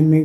MA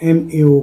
MAO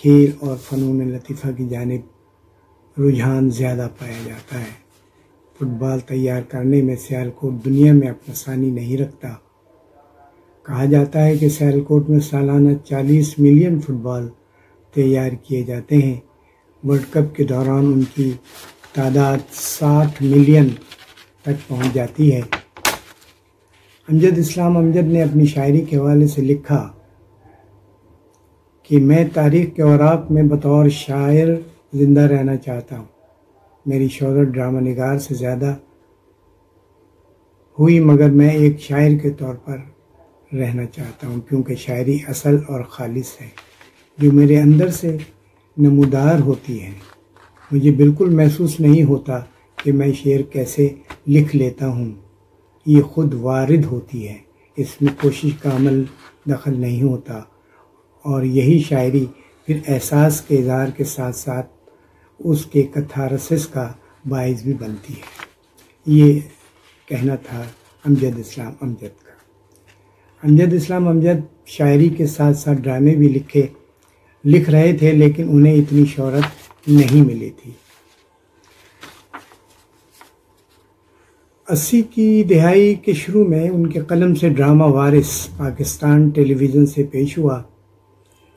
کھیل اور فنون لطیفہ کی جانب رجحان زیادہ پایا جاتا ہے۔ فٹ بال تیار کرنے میں سیالکوٹ دنیا میں اپنا ثانی نہیں رکھتا۔ کہا جاتا ہے کہ سیالکوٹ میں سالانہ 40 ملین فٹ بال تیار کیے جاتے ہیں۔ ورلڈ کپ کے دوران ان کی تعداد 60 ملین تک پہنچ جاتی ہے۔ امجد اسلام امجد نے اپنی شاعری کے حوالے سے لکھا کہ میں تاریخ کے اوراق میں بطور شاعر زندہ رہنا چاہتا ہوں۔ میری شہرت ڈرامہ نگار سے زیادہ ہوئی، مگر میں ایک شاعر کے طور پر رہنا چاہتا ہوں، کیونکہ شاعری اصل اور خالص ہے، جو میرے اندر سے نمودار ہوتی ہے۔ مجھے بالکل محسوس نہیں ہوتا کہ میں شعر کیسے لکھ لیتا ہوں، یہ خود وارد ہوتی ہے، اس میں کوشش کا عمل دخل نہیں ہوتا، اور یہی شاعری پھر احساس کے اظہار کے ساتھ ساتھ اس کے کتھارسس کا باعث بھی بنتی ہے۔ یہ کہنا تھا امجد اسلام امجد کا۔ امجد اسلام امجد شاعری کے ساتھ ساتھ ڈرامے بھی لکھ رہے تھے، لیکن انہیں اتنی شہرت نہیں ملی تھی۔ 80 کی دہائی کے شروع میں ان کے قلم سے ڈرامہ وارث پاکستان ٹیلی ویژن سے پیش ہوا۔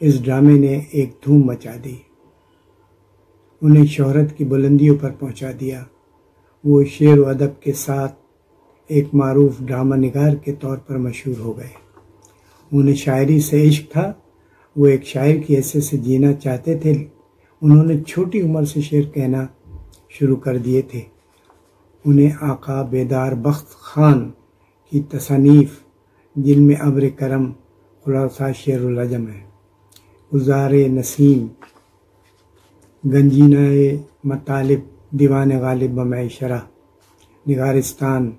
اس ڈرامے نے ایک دھوم مچا دی، انہیں شہرت کی بلندیوں پر پہنچا دیا۔ وہ شعر و ادب کے ساتھ ایک معروف ڈرامہ نگار کے طور پر مشہور ہو گئے۔ انہیں شاعری سے عشق تھا، وہ ایک شاعر کی حیثیت سے جینا چاہتے تھے۔ انہوں نے چھوٹی عمر سے شعر کہنا شروع کر دیے تھے۔ انہیں آقا بیدار بخت خان کی تصانیف، جن میں ابر کرم خلاصہ شعر العجم ہے، گلزار نسیم، گنجینہ مطالب، دیوان غالب بمعشرہ، نگارستان،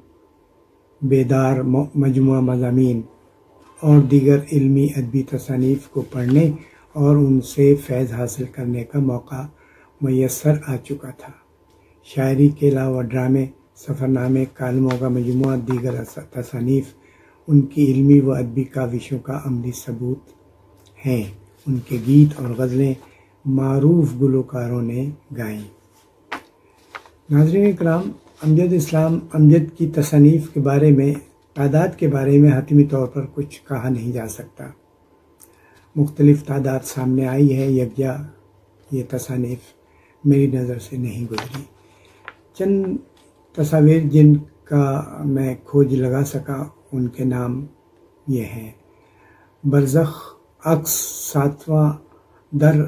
بیدار مجموعہ مضامین اور دیگر علمی ادبی تصانیف کو پڑھنے اور ان سے فیض حاصل کرنے کا موقع میسر آ چکا تھا۔ شاعری کے علاوہ ڈرامے، سفرنامے، کالموں کا مجموعہ، دیگر تصانیف ان کی علمی و ادبی کاوشوں کا عملی ثبوت ہیں۔ ان کے گیت اور غزلیں معروف گلوکاروں نے گائیں۔ ناظرین کرام، امجد اسلام امجد کی تصانیف کے بارے میں، تعداد کے بارے میں حتمی طور پر کچھ کہا نہیں جا سکتا۔ مختلف تعداد سامنے آئی ہے، یکجا یہ تصانیف میری نظر سے نہیں گزری۔ چند تصاویر جن کا میں کھوج لگا سکا ان کے نام یہ ہیں: برزخ، عکس، ساتواں در،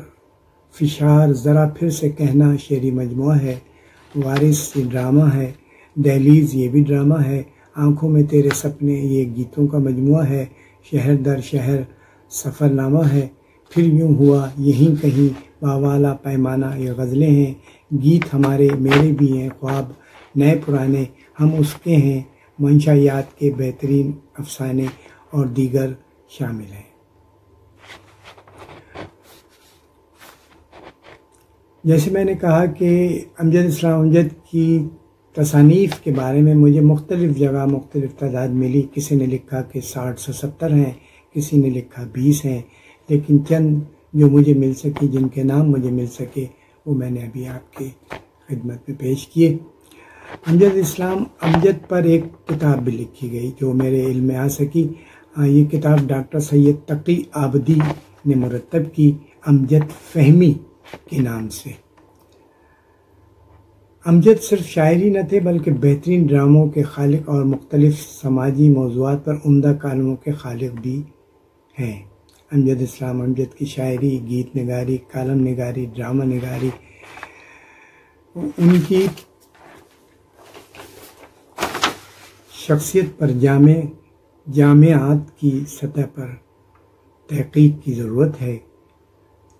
فشار، ذرا پھر سے کہنا شعری مجموعہ ہے، وارث یہ ڈرامہ ہے، دہلیز یہ بھی ڈرامہ ہے، آنکھوں میں تیرے سپنے یہ گیتوں کا مجموعہ ہے، شہر در شہر سفر نامہ ہے، پھر یوں ہوا یہیں کہیں، باوالا پیمانہ یہ غزلیں ہیں، گیت ہمارے میرے بھی ہیں، خواب نئے پرانے ہم اس کے ہیں، منشیات کے بہترین افسانے اور دیگر شامل ہیں۔ جیسے میں نے کہا کہ امجد اسلام امجد کی تصانیف کے بارے میں مجھے مختلف جگہ مختلف تعداد ملی۔ کسی نے لکھا کہ 60 سے 70 ہیں، کسی نے لکھا 20 ہیں، لیکن چند جو مجھے مل سکی، جن کے نام مجھے مل سکے، وہ میں نے ابھی آپ کی خدمت میں پیش کیے۔ امجد اسلام امجد پر ایک کتاب بھی لکھی گئی جو میرے علم میں آ سکی۔ یہ کتاب ڈاکٹر سید تقی آبدی نے مرتب کی، امجد فہمی کے نام سے۔ امجد صرف شاعری نہ تھے بلکہ بہترین ڈراموں کے خالق اور مختلف سماجی موضوعات پر عمدہ کالموں کے خالق بھی ہیں۔ امجد اسلام امجد کی شاعری، گیت نگاری، کالم نگاری، ڈرامہ نگاری، ان کی شخصیت پر جامعات کی سطح پر تحقیق کی ضرورت ہے،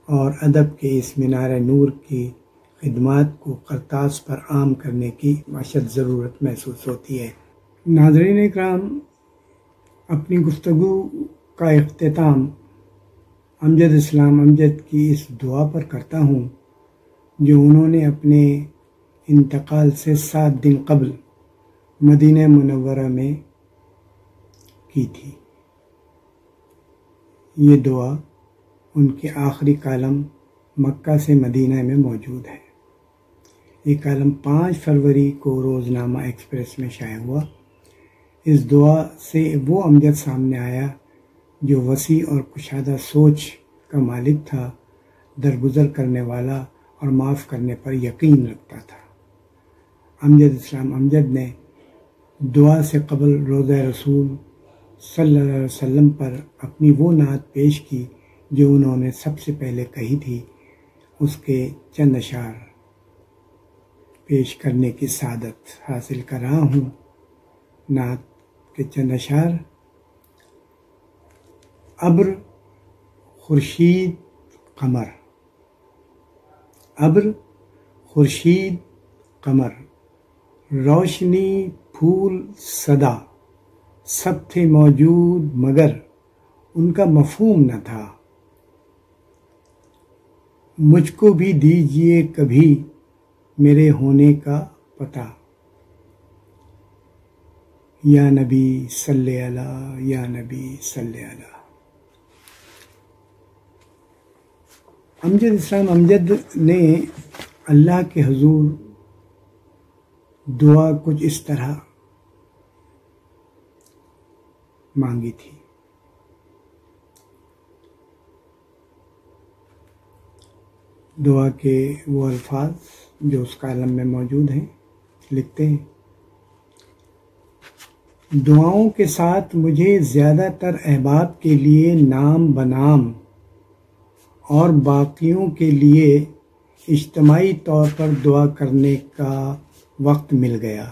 اور ادب کے اس مینار نور کی خدمات کو کرتاس پر عام کرنے کی اشد ضرورت محسوس ہوتی ہے۔ ناظرین اکرام، اپنی گفتگو کا اختتام امجد اسلام امجد کی اس دعا پر کرتا ہوں جو انہوں نے اپنے انتقال سے 7 دن قبل مدینہ منورہ میں کی تھی۔ یہ دعا ان کے آخری کالم مکہ سے مدینہ میں موجود ہے۔ یہ کالم 5 فروری کو روزنامہ ایکسپریس میں شائع ہوا۔ اس دعا سے وہ امجد سامنے آیا جو وسیع اور کشادہ سوچ کا مالک تھا، درگزر کرنے والا اور معاف کرنے پر یقین رکھتا تھا۔ امجد اسلام امجد نے دعا سے قبل روضہ رسول صلی اللہ علیہ وسلم پر اپنی وہ نعت پیش کی جو انہوں نے سب سے پہلے کہی تھی۔ اس کے چند اشعار پیش کرنے کی سعادت حاصل کر رہا ہوں۔ نعت کے چند اشعار: ابر، خورشید، قمر۔ ابر، خورشید، قمر، روشنی، پھول، صدا، سب تھے موجود مگر ان کا مفہوم نہ تھا۔ مجھ کو بھی دیجئے کبھی میرے ہونے کا پتہ، یا نبی صلی اللہ، یا نبی صلی اللہ۔ امجد اسلام امجد نے اللہ کے حضور دعا کچھ اس طرح مانگی تھی: دعا کے وہ الفاظ جو اس کالم میں موجود ہیں، لکھتے ہیں: دعاؤں کے ساتھ مجھے زیادہ تر احباب کے لیے نام بنام اور باقیوں کے لیے اجتماعی طور پر دعا کرنے کا وقت مل گیا،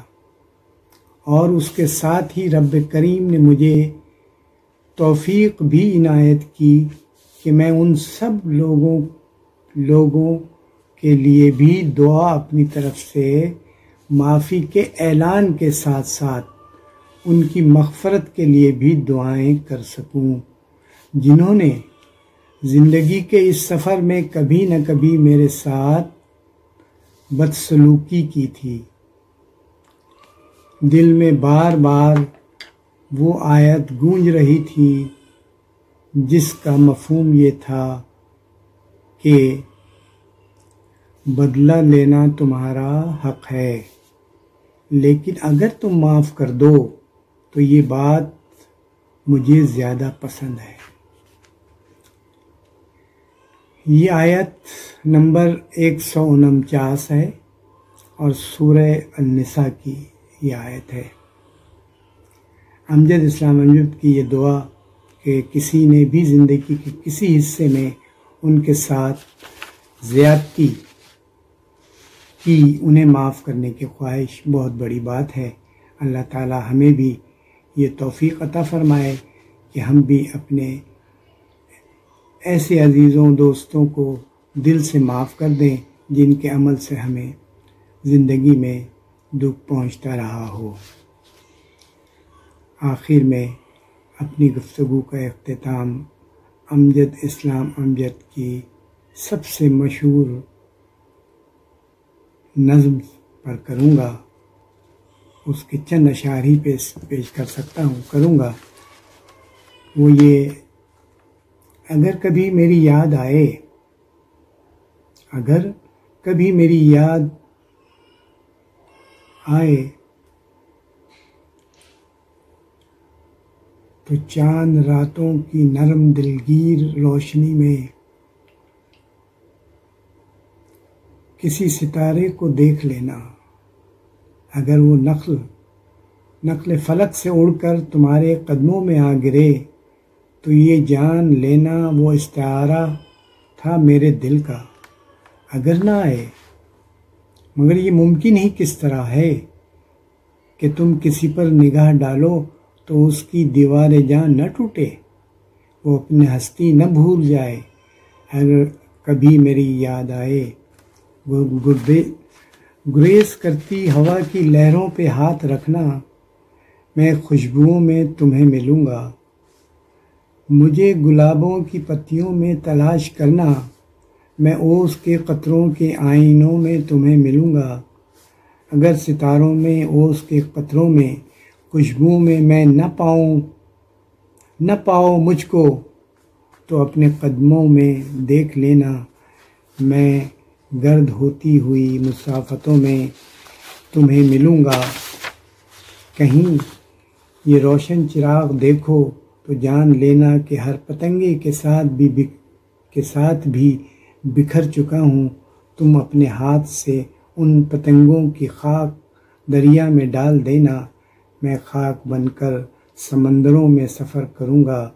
اور اس کے ساتھ ہی رب کریم نے مجھے توفیق بھی عنایت کی کہ میں ان سب لوگوں کے لیے بھی دعا اپنی طرف سے معافی کے اعلان کے ساتھ ساتھ ان کی مغفرت کے لیے بھی دعائیں کر سکوں، جنہوں نے زندگی کے اس سفر میں کبھی نہ کبھی میرے ساتھ بدسلوکی کی تھی۔ دل میں بار بار وہ آیت گونج رہی تھی جس کا مفہوم یہ تھا کہ بدلہ لینا تمہارا حق ہے، لیکن اگر تم معاف کر دو تو یہ بات مجھے زیادہ پسند ہے۔ یہ آیت نمبر 149 ہے اور سورہ النساء کی یہ آیت ہے۔ امجد اسلام امجد کی یہ دعا کہ کسی نے بھی زندگی کے کسی حصے میں ان کے ساتھ زیادتی کی، انہیں معاف کرنے کی خواہش بہت بڑی بات ہے۔ اللہ تعالی ہمیں بھی یہ توفیق عطا فرمائے کہ ہم بھی اپنے ایسے عزیزوں دوستوں کو دل سے معاف کر دیں جن کے عمل سے ہمیں زندگی میں دکھ پہنچتا رہا ہو۔ آخر میں اپنی گفتگو کا اختتام امجد اسلام امجد کی سب سے مشہور نظم پر کروں گا۔ اس کے چند اشعار ہی پیش کروں گا۔ وہ یہ: اگر کبھی میری یاد آئے، اگر کبھی میری یاد آئے تو چاند راتوں کی نرم دلگیر روشنی میں کسی ستارے کو دیکھ لینا۔ اگر وہ نقل فلک سے اڑ کر تمہارے قدموں میں آ گرے تو یہ جان لینا وہ استعارہ تھا میرے دل کا۔ اگر نہ آئے مگر یہ ممکن ہی کس طرح ہے کہ تم کسی پر نگاہ ڈالو تو اس کی دیوار جان نہ ٹوٹے، وہ اپنی ہستی نہ بھول جائے۔ اگر کبھی میری یاد آئے، گریز کرتی ہوا کی لہروں پہ ہاتھ رکھنا، میں خوشبوؤں میں تمہیں ملوں گا۔ مجھے گلابوں کی پتیوں میں تلاش کرنا، میں اوس کے قطروں کے آئینوں میں تمہیں ملوں گا۔ اگر ستاروں میں، اوس کے قطروں میں، خوشبو میں نہ پاؤ مجھ کو، تو اپنے قدموں میں دیکھ لینا۔ میں گرد ہوتی ہوئی مسافتوں میں تمہیں ملوں گا. کہیں یہ روشن چراغ دیکھو تو جان لینا کہ ہر پتنگے کے ساتھ بھی بکھر چکا ہوں. تم اپنے ہاتھ سے ان پتنگوں کی خاک دریا میں ڈال دینا. میں خاک بن کر سمندروں میں سفر کروں گا.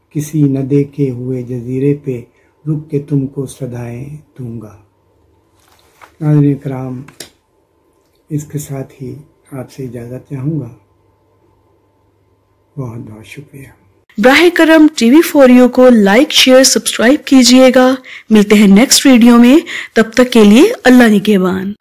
کسی نہ دیکھے ہوئے جزیرے پہ رک کے تم کو صدائیں دوں گا. ناظرین کرام، اس کے ساتھ ہی آپ سے اجازت چاہوں گا. بہت بہت شکریہ. براہ کرم TV4U کو لائک، شیئر، سبسکرائب کیجئے گا. ملتے ہیں نیکسٹ ویڈیو میں. تب تک کے لیے اللہ نگہبان.